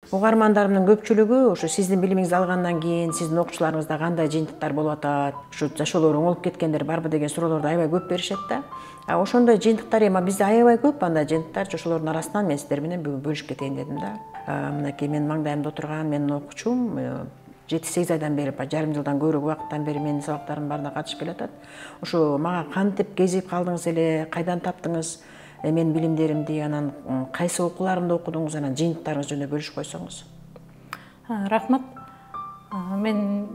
Угармандарымдын көпчүлүгү ошо сиздин билимиңизди алгандан кийин сиздин окуучуларыңызда кандай жыйынтыктар болуп атат, ушу жашоолор оңолуп кеткендер барбы деген суроолорду аябай көп беришет да. Ошондой жыйынтыктар эми бизде аябай көп андай жыйынтыктар. Ошолордун арасынан мен сиздер менен бүгүн бөлүшүп кетейин дедим да. Мынакей менин маңдайымда отурган менин окуучум 7-8 айдан бери, жарым жылдан көбүрөөк убакыттан бери менин сабактарымдын баарына катышып келатат. Ошо мага кантип кезип калдыңыз эле, кайдан таптыңыз менин билимдеримди, анан кайсы окууларымды окудуңуз, анан жыйынтыктарыңыз жөнүндө бөлүшүп койсоңуз. Рахмат. Мен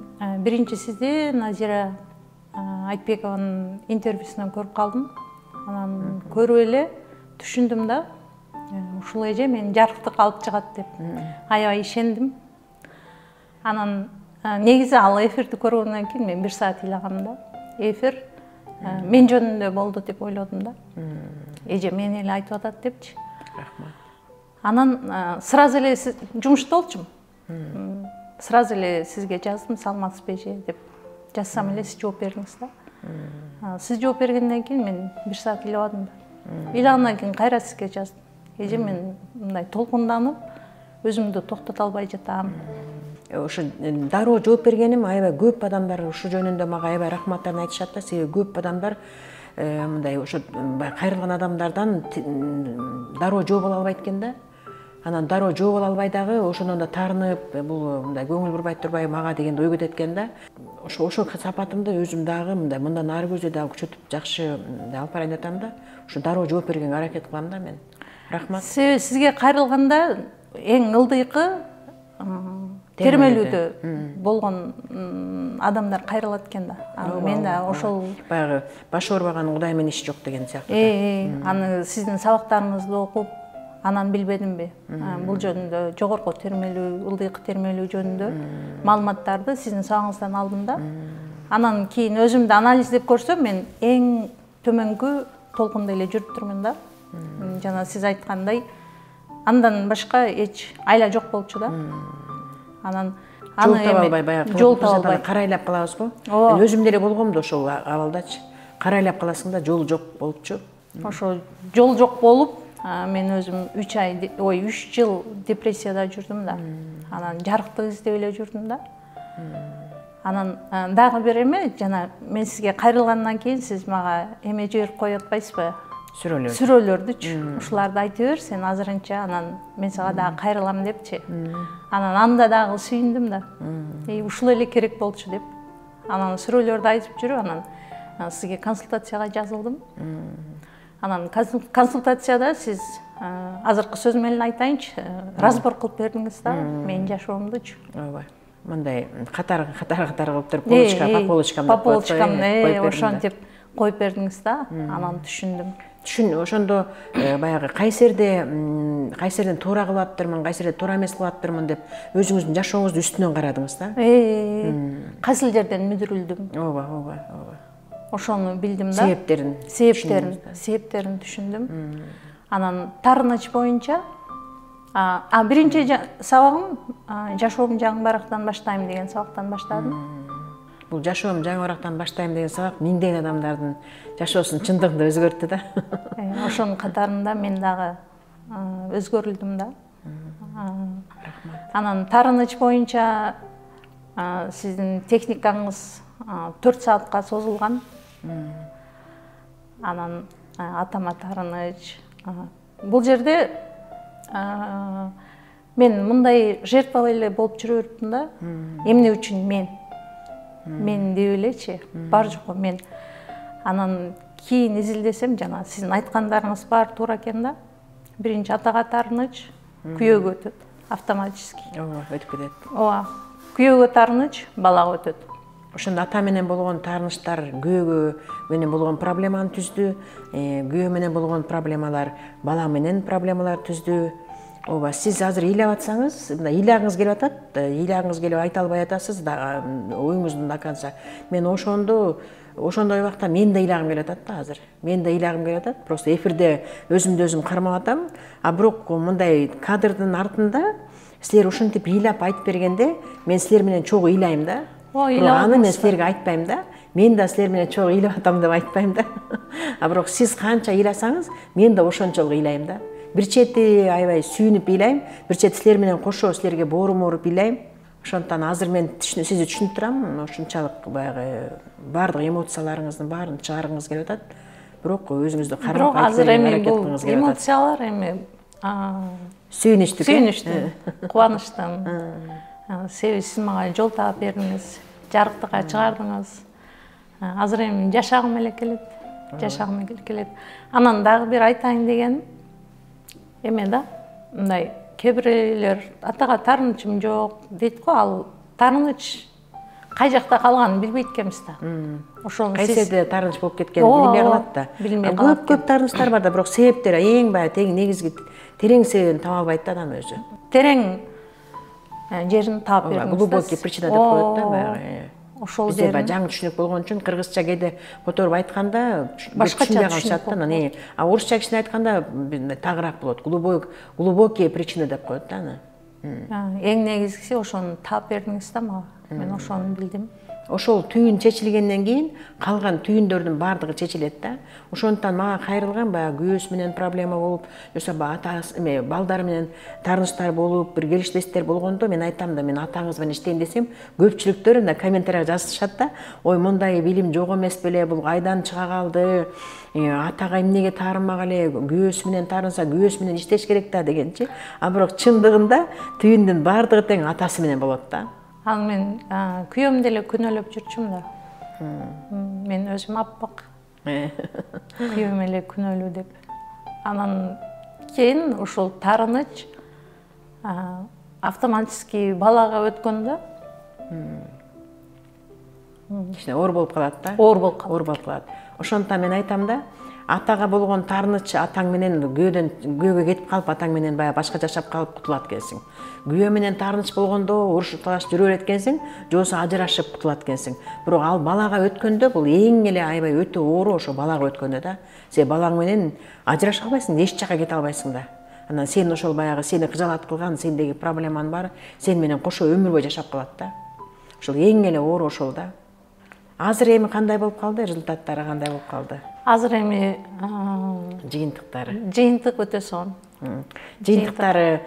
биринчи сизди Назира Айтбекованын интервьюсунан көрүп калдым. Анан көрүп эле түшүндүм да, ушул эже мени жарыктык алып чыгат деп аябай ишендим. Анан негизи ал эфирди көргөндөн кийин мен 1 саат ыйлагам да. Эфир мен жөнүндө болду деп ойлодум да. Эже мени эле айтып атат депчи. Рахмат. Анан сразу эле жумушта болчумун. Сразу эле сизге жаздым, саламатсызбы эже деп. Жазсам эле сиз жооп бердиңиз да. Сиз жооп бергенден кийин мен 1 саат ыйлабадым да. Ыйлагандан кийин кайра сизге жаздым. Эже мен мындай толкунданып, өзүмдү токтото албай жатам. Ошо дароо жооп бергеним аябай көп адамдар ушу жөнүндө мага аябай рахматтарын айтышат да. Себеби көп адамдар мындай ошо кайрылган адамдардан дароо жооп ала албайт экен да. Анан дароо жооп ала албай дагы ошондон да таарынып, бул мындай көңүл бурбай турбай мага деген ой кетет экен да. Ошо сапатымды өзүм дагы мындан ары көздөй дагы күчөтүп жакшы алып барайын деп атам да. Ошо дароо жооп бергенге аракет кылам да мен. Рахмат. Сизге кайрылганда эң ылдыйкы термелүүдө болгон адамдар кайрылат экен да. Мен да ошол баягы башы оорубаганын Кудай менен иши жок деген сыяктуу. Аны сиздин сабактарыңызды окуп, анан билбедимби? Бул жөнүндө жогорку термелүү, ылдыйкы термелүү жөнүндө маалыматтарды сиздин сабагыңыздан алдым да. Анан кийин өзүмдү анализдеп көрсөм, мен эң төмөнгү толкунда эле жүрүп турмун да. Жана сиз айткандай, андан башка эч айла жок болчу да. Анан жол таба албай, баягы жол таба албай карайлап калабызго. Мен өзүм деле болгом да ошол абалдачы. Карайлап каласың да, жол жок болупчу. Ошо жол жок болуп, мен өзүм 3 жыл депрессияда жүрдүм да. Анан жарыктык издеп эле жүрдүм да. Анан дагы бир эме, жана мен сизге кайрылгандан кийин сиз мага эме жиберип коюп атпайсызбы? Сүрөлөрдүчү. Ушуларды айтып бер сен азырынча, анан мен сага дагы кайрылам депчи. Анан анда дагы сүйүндүм да. Ушул эле керек болчу деп. Анан сүрөлөрдү айтып жүрүп, анан сизге консультацияга жазылдым. Анан консультацияда сиз азыркы сөз менен айтайынчы, разбор кылып бердиңиз да менин жашоомдучу. Ооба. Мындай катар кылып туруп по полочкам ошентип коюп бердиңиз да. Анан түшүндүм. Ошондо баягы кайсерден туура кылып атыптырмын, кайсерден туура эмес кылып атыптырмын деп өзүңүздүн жашооңузду үстүнөн карадыңыз да. Кайсыл жерден мүдүрүлдүм. Ооба. Ошону билдим да. Себептерин түшүндүм. Анан таарыныч боюнча биринчи сабагым жашоом жаңы барактан баштайм деген сабактан баштадым. Бул жашоом жаңы барактан баштайм деген сабак миңдеген адамдардын жашоосун чындыгында өзгөрттү да. Ошонун катарында мен дагы өзгөрүлдүм да. Анан таарыныч боюнча сиздин техникаңыз 4 саатка созулган. Анан атама таарыныч. Бул жерде мен мындай жертва эле болуп жүрө бериптим да. Эмне үчүн мен деп элечи, бар жокко мен. Анан кийин изилдесем, жана сиздин айткандарыңыз баары туура экен да. Биринчи атага таарыныч, күйөөгө өтөт автоматически. Ооба, өтүп кетет. Ооба. Күйөөгө таарыныч, балага өтөт. Ошондо ата менен болгон таарынычтар күйөөгө менен болгон проблеманы түздү, күйөө менен болгон проблемалар бала менен проблемалар түздү. Ооба, сиз азыр ыйлап атсаңыз, мындай ыйлагыңыз келип атат, ыйлагыңыз келип айта албай атасыз да, оюңуздун до конца. Мен ошондой убакта мен да ыйлагым келип атат да азыр. Мен да ыйлагым келип атат. Просто эфирде өзүмдү өзүм кармап атам. Бирок мындай кадрдын артында силер ушинтип ыйлап айтып бергенде, мен силер менен чогуу ыйлайм да. Аны мен силерге айтпайм да. Мен да силер менен чогуу ыйлап атам деп айтпайм да. Бирок сиз канча ыйласаңыз, мен да ошончолук ыйлайм да. бир чети аябай сүйүнүп ыйлайм, бир чети силер менен кошо силерге бооруп ыйлайм. Ошондон азыр мен сизди түшүнүп турам, ушунчалык баягы баардык эмоцияларыңыздын баарын чыгаргыңыз келип атат. Бирок өзүңүздү кармап азыр эми аракет бул кылгыңыз келип атат. эмоциялар эми Сүйүнүчтүк, кубанычтын. Себеби сиз мага жол таап бердиңиз, жарыктыкка чыгардыңыз. Азыр эми жашагым эле келет. Анан дагы бир айтайын дегеним эме да, мындай кээ бирлер атага таарынычым жок дейт го, ал таарыныч кай жакта калганын билбейт экенбиз да. Ошону кайсы жерде таарыныч болуп кеткенин билинбей калат да. Көп таарынычтар бар да, бирок себептер эң баягы тең негизги терең себебин таба албайт да адам өзү. Терең жерин таап бердиңиз да. Глубокий причина деп коет да баягы. Ошол жерин. Бизде жаңы түшүнүк болгон үчүн кыргызча кээде которуп айтканда башкача калышат да. А орусча кичине айтканда тагыраак болот. Глубокие причины деп коет да аны. Эң негизгиси ошону таап бердиңиз да мага. Мен ошону билдим. Ошол түйүн чечилгенден кийин калган түйүндөрдүн баардыгы чечилет да. Ошондуктан мага кайрылган баягы күйөөсү менен проблема болуп, жоксо атасы балдары менен таарынычтар болуп, бир келишпестер болгондо мен айтам да, мен атаңыз менен иштейм десем, көпчүлүктөр мына комментарийга жазышат да. Ой, мындай билим жок эмес беле, бул кайдан чыга калды? Атага эмнеге таарынмак эле, күйөөсү менен таарынса, күйөөсү менен иштеш керек да дегенчи. А бирок чындыгында түйүндүн баардыгы тең атасы менен болот да. Ал мен күйөөм деле күнөөлөп жүрчүм да. Мен өзүм аппак. Күйөөм эле күнөөлүү деп. Анан кийин ушул таарыныч автоматически балага өткөндө кичине оор болуп калат да. Оор болуп калат. Ошондуктан мен айтам да, атага болгон таарыныч атаң менен күйөөгө кетип калып, атаң менен баягы башка жашап калып кутулат экенсиң. Күйөө менен таарыныч болгондо урушуп талашып жүрө берет экенсиң, жобосо ажырашып кутулат экенсиң. Бирок ал балага өткөндө бул эң эле аябай өтө оору ошо балага өткөндө да. Сен балаң менен ажыраша албайсың, эч жака кете албайсың да. Анан сен ошол баягы сени кыжаалат кылган сендеги проблеманын баары сен менен кошо өмүр бою жашап калат да. Ошол эң эле оору ошол да. Азыр эми кандай болуп калды? Результаттары кандай болуп калды? Азыр эми жыйынтык өтө сонун. Жыйынтыктары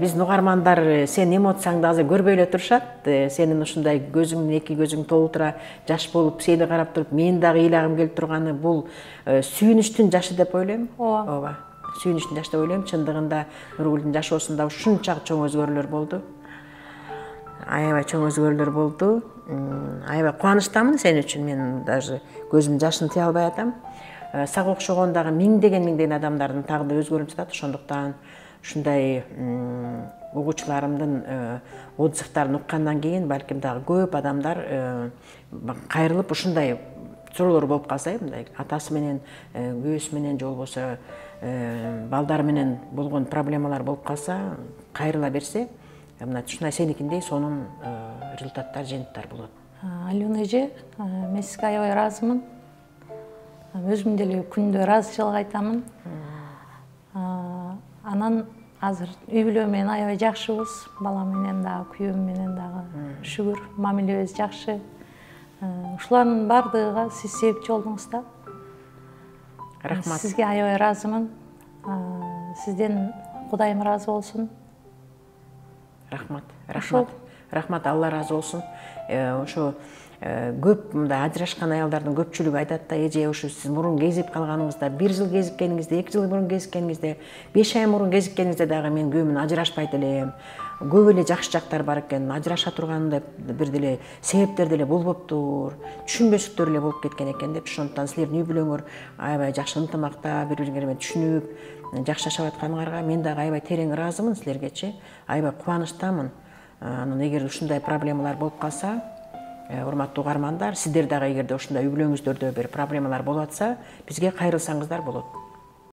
биздин угармандар сенин эмоцияңды азыр көрбөй эле турушат. Сенин ушундай көзүңдүн эки көзүң толтура жаш болуп, сени карап туруп, мен дагы ыйлагым келип турганы бул сүйүнүчтүн жашы деп ойлойм. Ооба. Сүйүнүчтүн жашы деп ойлойм. Чындыгында Нургүлдүн жашоосунда ушунчалык чоң өзгөрүүлөр болду. Аябай чоң өзгөрүүлөр болду. Аябай кубанычтамын сен үчүн. Мен даже көзүмдүн жашын тыя албай атам. Сага окшогон дагы миңдеген адамдардын тагдыры өзгөрүп жатат. Ошондуктан ушундай угуучуларымдын отзывдарын уккандан кийин балким дагы көп адамдар кайрылып ушундай суроолор болуп калса, мындай атасы менен, күйөөсү менен же болбосо балдары менен болгон проблемалар болуп калса, кайрыла берсе, мына ушундай сеникиндей сонун результаттар, жыйынтыктар болот. Алена эже, мен сизге аябай ыраазымын. Өзүм деле күндө ыраазычылык айтамын. Анан азыр үй бүлө менен аябай жакшыбыз. Бала менен дагы, күйөөм менен дагы шүгүр, мамилебиз жакшы. Ушулардын баардыгыга сиз себепчи болдуңуз да. Рахмат. Сизге аябай ыраазымын. Сизден Кудайым ыраазы болсун. Рахмат. Рахмат, Алла ыраазы болсун. Ошо көп мындай ажырашкан аялдардын көпчүлүгү айтат да, эже ушу сиз мурун кезип калганыңызда, 1 жыл кезиккениңизде, 2 жыл мурун кезиккениңизде, 5 ай мурун кезиккениңизде дагы мен күйөөм менен ажырашпайт элем. Көп эле жакшы жактар бар экен, ажыраша турган бир деле себептер деле болбоптур, түшүнбөстүктөр эле болуп кеткен экен деп. Ошондуктан силердин үй бүлөңөр аябай жакшы ынтымакта, бири-бириңер менен түшүнүп, жакшы жашап атканыңарга мен дагы аябай терең ыраазымын силергечи, аябай кубанычтамын. Анан эгер ушундай проблемалар болуп калса, урматтуу угармандар, сиздер дагы эгерде ушундай үй бүлөңүздөрдө бир проблемалар болуп атса, бизге кайрылсаңыздар болот.